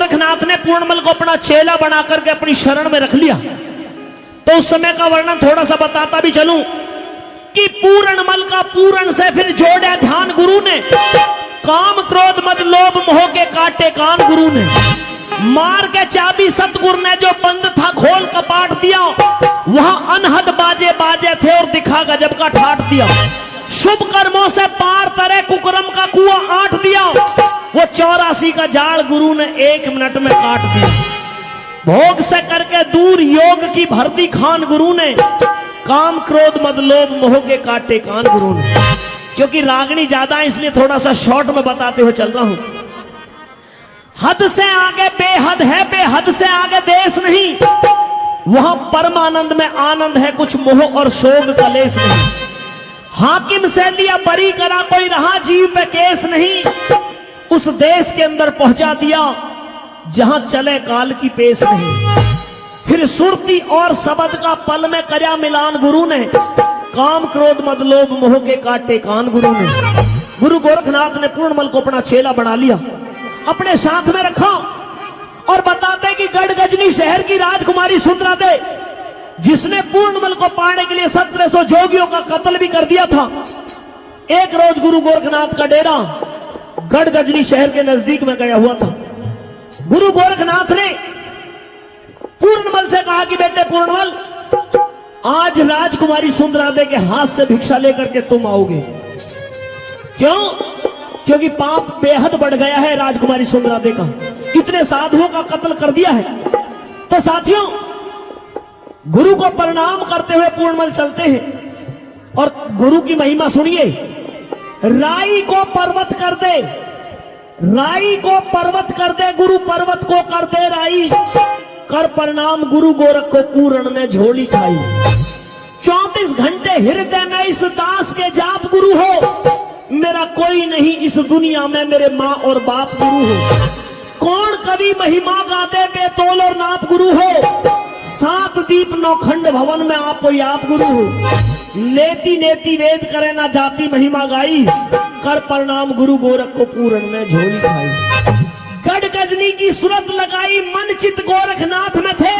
गोरखनाथ ने पूर्णमल को अपना चेला बना करके अपनी शरण में रख लिया। तो उस समय का वर्णन थोड़ा सा बताता भी चलूं कि पूर्णमल का पूर्ण से फिर जोड़ा ध्यान गुरु ने, काम क्रोध मद लोभ मोह के काटे कान गुरु ने, मार के चाबी सतगुरु ने जो बंद था खोल कपाट दिया, वहां अनहद बाजे बाजे थे और दिखा गजब का ठाट दिया। शुभ कर्मों से पार तरे कुकर्म का कुआं आट दिया, वो 84 का जाल गुरु ने 1 मिनट में काट दिया। भोग से करके दूर योग की भरती खान गुरु ने, काम क्रोध मद लोभ मोह के काटे कान गुरु ने। क्योंकि रागनी ज्यादा है इसलिए थोड़ा सा शॉर्ट में बताते हुए चल रहा हूं। हद से आगे बेहद है, बेहद से आगे देश नहीं, वहां परमानंद में आनंद है, कुछ मोह और शोक कलेश नहीं। हाकिम से लिया बरी करा, कोई रहा जीव पे केस नहीं, उस देश के अंदर पहुंचा दिया जहां चले काल की पेश नहीं। फिर सुरती और शब्द का पल में करया मिलान गुरु ने, काम क्रोध मद लोभ मोह के काटे कान गुरु ने। गुरु गोरखनाथ ने पूर्णमल को अपना चेला बना लिया, अपने साथ में रखा और बताते कि गढ़ गजनी शहर की राजकुमारी सुंदरा दे, जिसने पूर्णमल को पाने के लिए 1700 जोगियों का कत्ल भी कर दिया था। एक रोज गुरु गोरखनाथ का डेरा गढ़ गजनी शहर के नजदीक में गया हुआ था। गुरु गोरखनाथ ने पूर्णमल से कहा कि बेटे पूर्णमल, आज राजकुमारी सुंदरा दे के हाथ से भिक्षा लेकर के तुम आओगे। क्यों? क्योंकि पाप बेहद बढ़ गया है राजकुमारी सुंदरा दे का, इतने साधुओं का कत्ल कर दिया है। तो साथियों, गुरु को प्रणाम करते हुए पूर्णमल चलते हैं और गुरु की महिमा सुनिए। राई को पर्वत कर दे, राई को पर्वत कर दे, गुरु पर्वत को कर दे राई, कर प्रणाम गुरु गोरख को पूर्ण ने झोली खाई। 24 घंटे हृदय में इस दास के जाप गुरु हो, मेरा कोई नहीं इस दुनिया में, मेरे माँ और बाप गुरु हो। कौन कवि महिमा गाते बेतोल और नाप गुरु हो, 7 दीप 9 खंड भवन में आप कोई आप गुरु हो। नेति नेति वेद करे ना जाति महिमा गाई, कर प्रणाम गुरु गोरख को पूर्ण में झोली खाई। गढ़ गजनी की सूरत लगाई, मन चित गोरखनाथ में थे,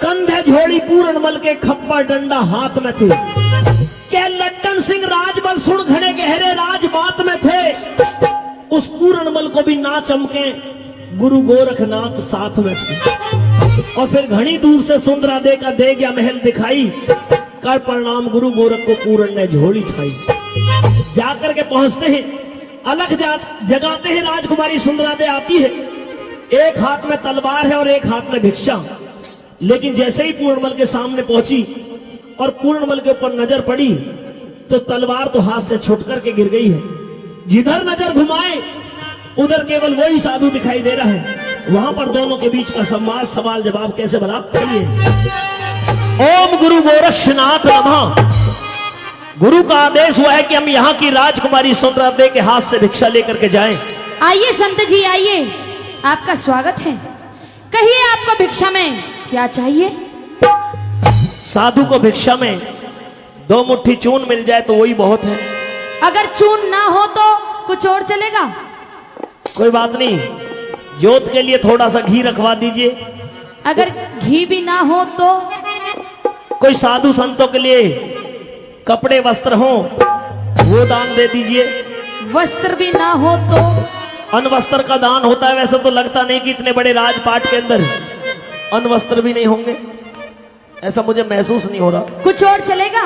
कंधे झोड़ी पूर्णमल के खप्पा डंडा हाथ में थे। क्या लट्टन सिंह राजबल सुन घड़े गहरे राजबात में थे, उस पूर्णमल को भी ना चमके गुरु गोरखनाथ साथ में थे। और फिर घनी दूर से सुंदरा दे का दे गया महल दिखाई, कर प्रणाम गुरु गोरख को पूर्ण ने झोली खाई। जाकर के पहुंचते हैं, अलग जगाते हैं, राजकुमारी सुंदरा दे आती है, एक हाथ में तलवार है और एक हाथ में भिक्षा। लेकिन जैसे ही पूर्णमल के सामने पहुंची और पूर्णमल के ऊपर नजर पड़ी तो तलवार तो हाथ से छूट करके गिर गई है। जिधर नजर घुमाए उधर केवल वही साधु दिखाई दे रहा है। वहां पर दोनों के बीच का संवाद, सवाल जवाब कैसे बना करिए। ओम गुरु गोरक्षनाथ नमः। गुरु का आदेश हुआ है कि हम यहाँ की राजकुमारी सुंदरा दे के हाथ से भिक्षा लेकर के जाएं। आइए संत जी आइए, आपका स्वागत है। कहिए आपको भिक्षा में क्या चाहिए? साधु को भिक्षा में 2 मुट्ठी चून मिल जाए तो वही बहुत है। अगर चून ना हो तो कुछ और चलेगा? कोई बात नहीं, जोत के लिए थोड़ा सा घी रखवा दीजिए। अगर घी भी ना हो तो? कोई साधु संतों के लिए कपड़े वस्त्र हो वो दान दे दीजिए। वस्त्र भी ना हो तो? अनवस्त्र का दान होता है। वैसे तो लगता नहीं कि इतने बड़े राजपाट के अंदर अनवस्त्र भी नहीं होंगे, ऐसा मुझे महसूस नहीं हो रहा। कुछ और चलेगा?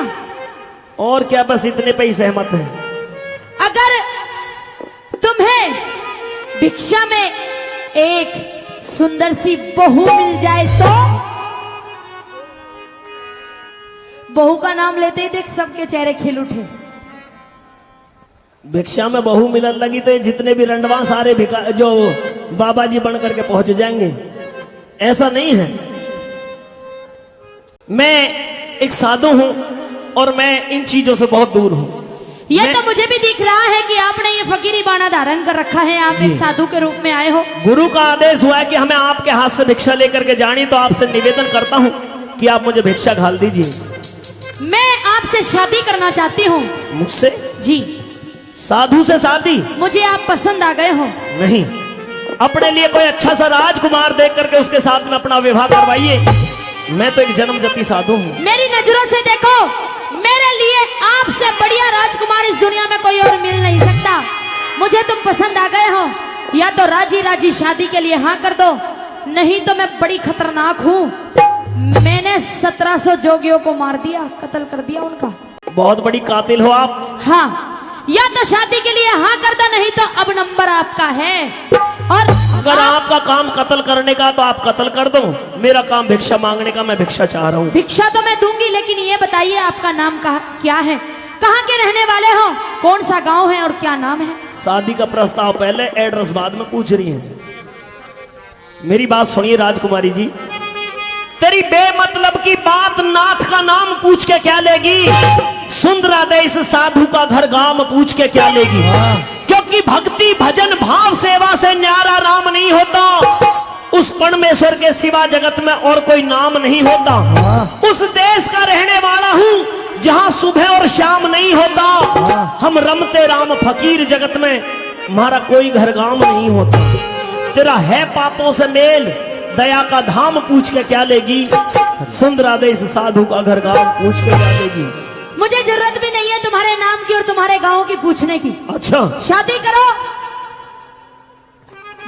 और क्या, बस इतने पे ही सहमत है। अगर तुम्हें भिक्षा में एक सुंदर सी बहू मिल जाए तो? बहू का नाम लेते ही देख सबके चेहरे खिल उठे। भिक्षा में बहू मिलने लगी तो जितने भी रंडवा सारे जो बाबा जी बन करके पहुंच जाएंगे, ऐसा नहीं है। मैं एक साधु हूं और मैं इन चीजों से बहुत दूर हूं। ये तो मुझे भी दिख रहा है कि आपने ये फकीरी बाना धारण कर रखा है, आप एक साधु के रूप में आए हो। गुरु का आदेश हुआ है कि हमें आपके हाथ से भिक्षा लेकर के जानी, तो आपसे निवेदन करता हूं कि आप मुझे भिक्षा घाल दीजिए। मैं आपसे शादी करना चाहती हूँ। मुझसे? जी। साधु से शादी? मुझे आप पसंद आ गए हो। नहीं, अपने लिए कोई अच्छा सा राजकुमार देख करके उसके साथ में अपना विवाह करवाइए। मैं तो एक जन्मजती साधु हूँ। मेरी नजरों से देखो, मेरे लिए आपसे बढ़िया राजकुमार इस दुनिया में कोई और मिल नहीं सकता। मुझे तुम पसंद आ गए हो, या तो राजी राजी शादी के लिए हाँ कर दो, नहीं तो मैं बड़ी खतरनाक हूँ। मैंने 1700 जोगियों को मार दिया, कत्ल कर दिया उनका। बहुत बड़ी कातिल हो आप। हाँ, या तो शादी के लिए हाँ कर दो, नहीं तो अब नंबर आपका है। और अगर आपका काम कत्ल करने का तो आप कत्ल कर दो, मेरा काम भिक्षा मांगने का, मैं भिक्षा चाह रहा हूँ। भिक्षा तो मैं दूंगी, लेकिन ये बताइए आपका नाम क्या है, कहाँ के रहने वाले हो, कौन सा गांव है और क्या नाम है? शादी का प्रस्ताव पहले, एड्रेस बाद में पूछ रही है। मेरी बात सुनिए राजकुमारी जी, तेरी बेमतलब की बात नाथ का नाम पूछ के क्या लेगी, सुंदरा दे इस साधु का घर गांव पूछ के क्या लेगी। क्योंकि भक्ति भजन भाव सेवा से न्यारा राम नहीं होता, उस परमेश्वर के सिवा जगत में और कोई नाम नहीं होता। उस देश का रहने वाला हूँ जहाँ सुबह और शाम नहीं होता। हम रमते राम फकीर जगत में, हमारा कोई घर गांव नहीं होता। तेरा है पापों से मेल, दया का धाम पूछ के क्या लेगी, सुंदरा दे इस साधु का घर गांव पूछ के क्या लेगी। मुझे जरूरत भी नहीं है तुम्हारे नाम की और तुम्हारे गांव की पूछने की। अच्छा, शादी करो।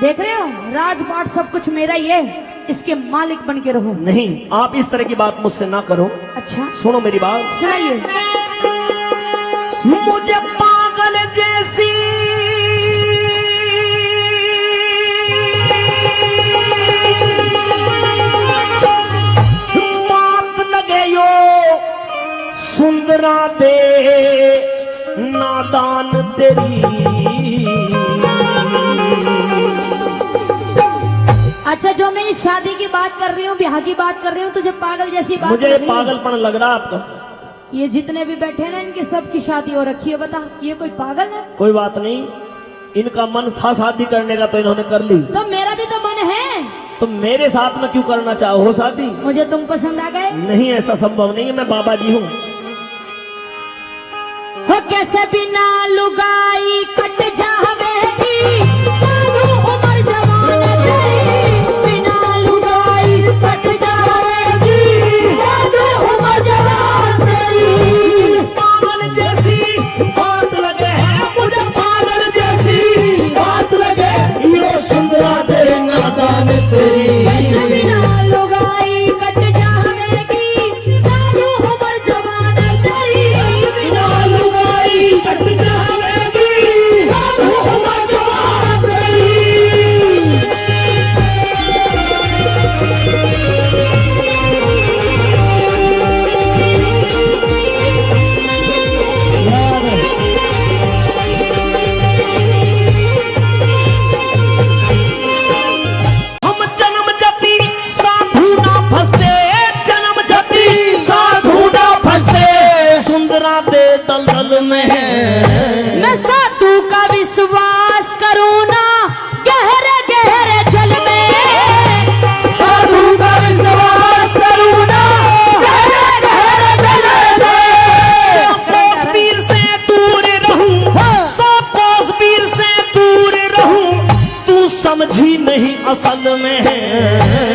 देख रहे हो, राजपाट सब कुछ मेरा ही है, इसके मालिक बन के रहो। नहीं, आप इस तरह की बात मुझसे ना करो। अच्छा, सुनो मेरी बात, सुनाइए। मुझे पागल जैसी बात लगे यो, सुंदरा दे नादान तेरी। अच्छा, जो मैं इस शादी की बात कर रही हूँ, ब्याह की बात कर रही हूँ, तुझे पागल जैसी बात मुझे लग रही है? पागलपन लग रहा है आपका। ये जितने भी बैठे हैं ना, इनकी सबकी शादी हो रखी है। बता, ये कोई पागल है? कोई बात नहीं, इनका मन था शादी करने का तो इन्होंने कर ली। तो मेरा भी तो मन है। तो मेरे साथ में क्यों करना चाहो हो शादी? मुझे तुम पसंद आ गए। नहीं, ऐसा संभव नहीं है, मैं बाबा जी हूँ। हो कैसे बिना लुगाई कट जावेगी, साधु उम्र जवान तेरी। बिना लुगाई कट जावेगी, साधु उम्र जवान तेरी। पागल जैसी बात लगे है मुझे, पागल जैसी बात लगे यो, सुंदरा दे नादान तेरी। बिना लुगाई कट जावेगी, साधु उम्र जवान तेरी। बिना लुगाई कट जाएगी, साधु उम्र जवान तेरी। हम जन्म जपी साधु ना फंसते, जन्म जपी साधु ना फंसते, सुंदरा दे दलदल में है। मैं साधु का विश्वास करूँ ना, गहरे गहरे जल में। साधु का विश्वास करूँ ना, गहरे गहरे जल में। सौ कोस पीर से दूर रहूं, सौ कोस पीर से दूर रहूं, तू समझी नहीं असल में है।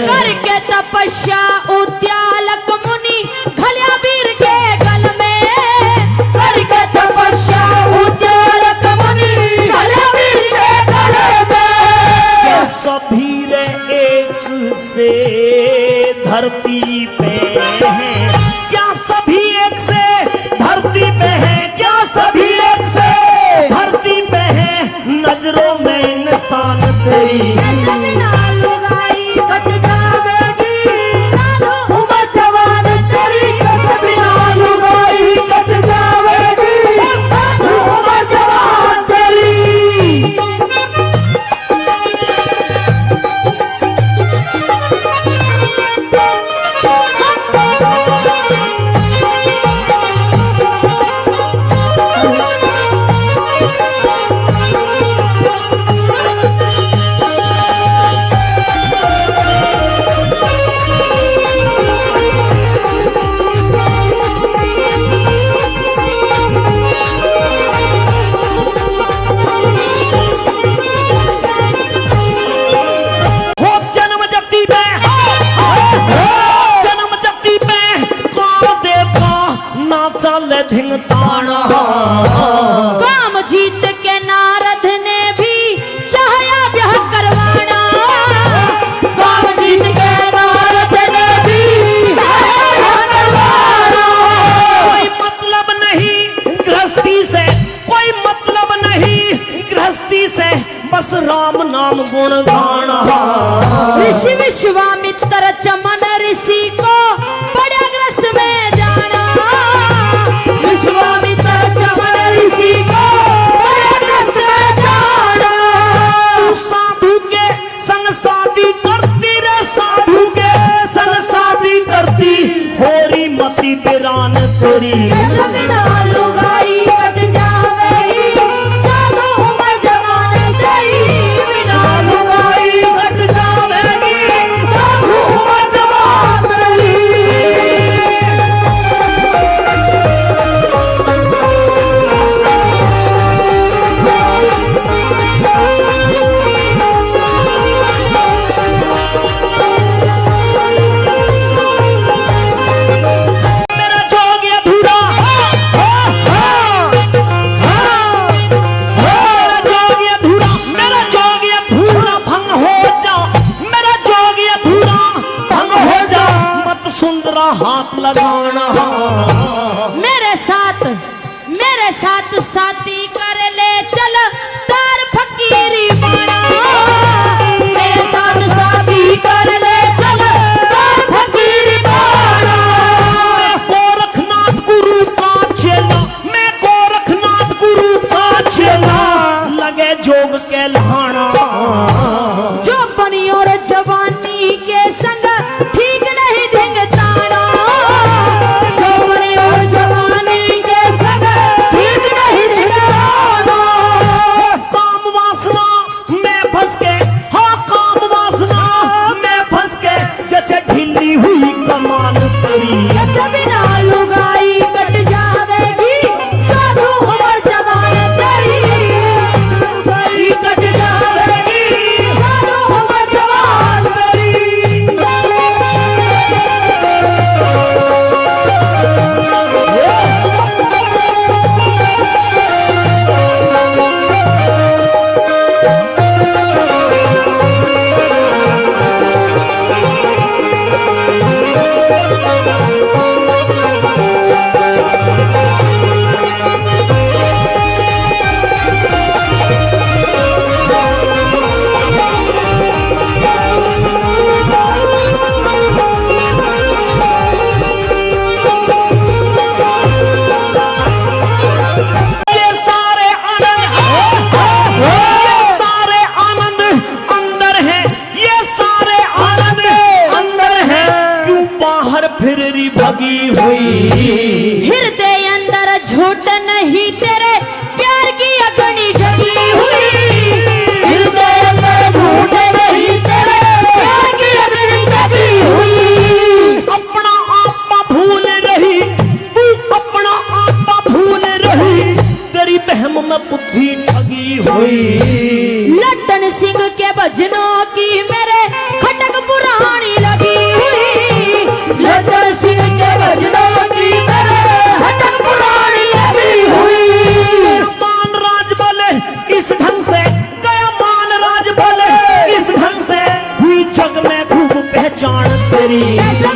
करके तपस्या उद्यालक मुनि, खलिया वीर के गल में। करके तपस्या उद्यालक मुनि, खलिया वीर के गल में। क्या सभी रे एक से धरती पे हैं, क्या सभी एक से धरती पे हैं, क्या सभी एक से धरती पे हैं, नजरों में इंसान तेरी। बिना लुगाई कट जावेगी, साधु उम्र जवान तेरी। बिना लुगाई कट जावेगी, साधु उम्र जवान तेरी। धिंगताना। काम जीत के नारद ने भी चाहा ब्याह करवाना। काम जीत के नारद ने भी चाहा ब्याह करवाना। कोई मतलब नहीं गृहस्थी से, कोई मतलब नहीं गृहस्थी से, बस राम नाम गुण गाना। ऋषि विश्वामित्र चमन ऋषि को बड़े ग्रस्त में जाना। विश्वामित्र चमन ऋषि को बड़े ग्रस्त में जाना। साधु के संग शादी करती रे, साधु के संग शादी करती, होरी मती बिरान तेरी। कैसे बिना लुगाई कट जावेगी, साधु उम्र जवान तेरी। बिना लुगाई कट जावेगी, साधु उम्र जवान तेरी। मेरा जोग अधूरा, मेरा जोग अधूरा, मेरा जोग अधूरा भंग हो जा, मेरा जोग अधूरा भंग हो जा, मत सुंदरा हाथ लगाना। मेरे साथ साथी कर ले चल, तार फकीरी बना। मेरे साथ साथी कर ले चल, तार फकीरी बना। मैं गोरखनाथ गुरु का चेला, मैं गोरखनाथ गुरु का चेला, लगे जोग के लहाना। जो बनी और जवानी के संग ठीक नहीं धिंगताना। जो बनी और जवानी के संग ठीक नहीं धिंगताना। काम वासना में फंस के, हाँ काम वासना में फंस के, जैसे ढीली हुई कमान तेरी। कैसे बिना लुगाई कट जावेगी, साधु उम्र जवान तेरी। कट जावेगी, साधु उम्र जवान तेरी। ये सारे आनंद, ये सारे आनंद अंदर है, ये सारे आनंद अंदर है, क्यों बाहर फिर रही भगी हुई। हृदय अंदर झूठ नहीं तेरे प्यार की अग्नि जगी हुई। हृदय अंदर झूठ नहीं तेरे प्यार की अग्नि जगी हुई। अपना आत्मा भूल रही तू, अपना आत्मा भूल रही, तेरी बहम में बुद्धि ठगी हुई। लट्टन सिंह के भजनों की मेरे खटक पुरानी लगी हुई। लट्टन सिंह के भजनों की मेरे खटक पुरानी लगी हुई। मान राज बोले इस ढंग से, गया मान राज बोले इस ढंग से, हुई जग में खूब पहचान तेरी। कैसे